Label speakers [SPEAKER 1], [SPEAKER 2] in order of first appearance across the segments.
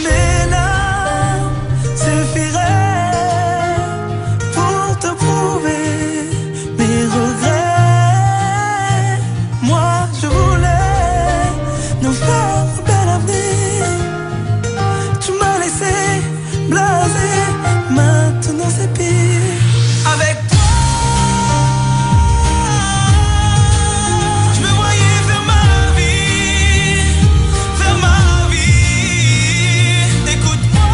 [SPEAKER 1] mes larmes suffiraient pour te prouver mes regrets. Moi je voulais nous faire un bel avenir. Tu m'as laissé blasé, maintenant c'est pire. Avec toi je me voyais faire ma vie, faire ma vie. Écoute-moi,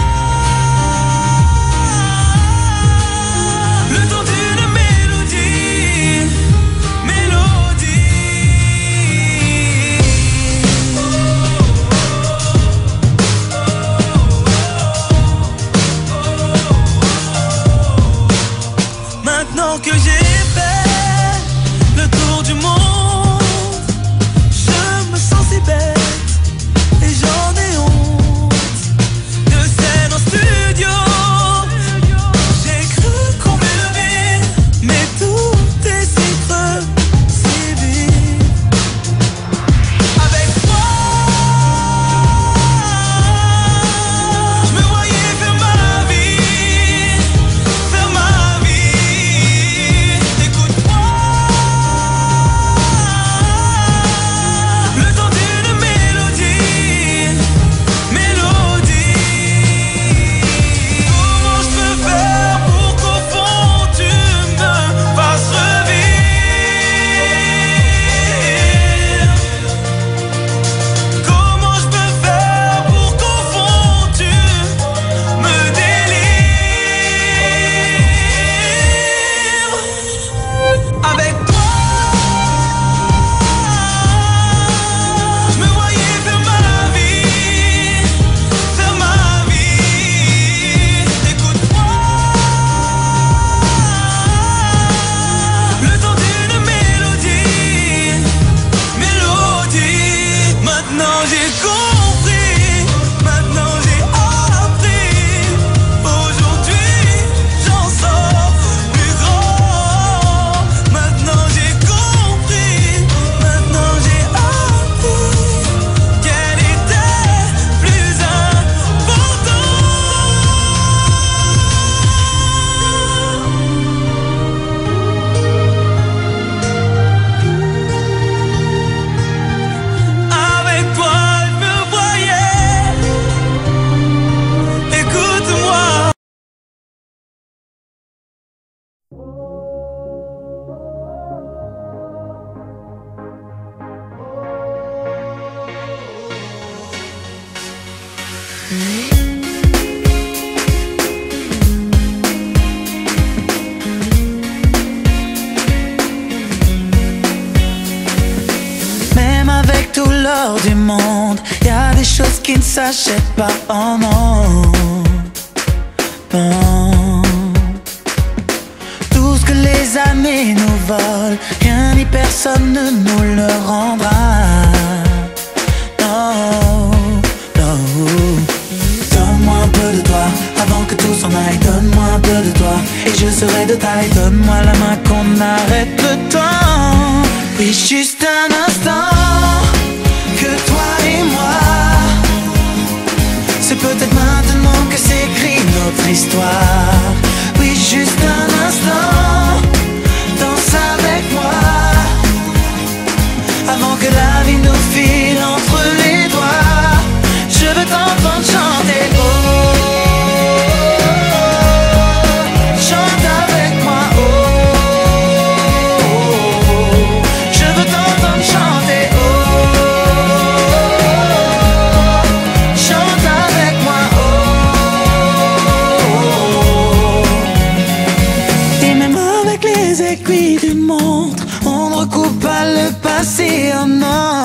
[SPEAKER 1] le temps d'une mélodie, Maintenant que j'ai fait le tour du monde, je me sens si bête et j'en ai honte. De scène en studio, j'ai cru qu'on m'aimait, mais tout est si creux, si vide. Avec toi, je me voyais faire ma vie, faire ma vie. Écoute-moi, le temps d'une mélodie, mélodie. Comment je peux faire pour qu'au fond tu me fasses revivre? Comment je peux faire pour qu'au fond tu me délivres? Avec toi, je me voyais faire ma vie, faire ma vie. Écoute-moi, le temps d'une mélodie, mélodie. Maintenant j'ai compris, maintenant j'ai appris. Aujourd'hui j'en sors plus grand. Maintenant j'ai compris, maintenant j'ai appris qu'elle était plus Avec toi je me voyais. Écoute-moi. Même avec tout l'or du monde, y a des choses qui ne s'achètent pas. Oh non, non. Tout ce que les années nous volent, rien ni personne ne nous le rendra. Non, non. Donne-moi un peu de toi avant que tout s'en aille. Donne-moi un peu de toi et je serai de taille. Donne-moi la main qu'on arrête le temps. Oui, juste un instant, que toi et moi. C'est peut-être maintenant que s'écrit notre histoire. Oui, juste un instant, danse avec moi, avant que la vie nous file entre les doigts. Je veux t'entendre chanter. Oh, chante avec moi. Oh, je veux t'entendre chanter. Oh, chante avec moi. Oh, et même avec les aiguilles d'une montre, on ne recoupe pas le passé. Oh non.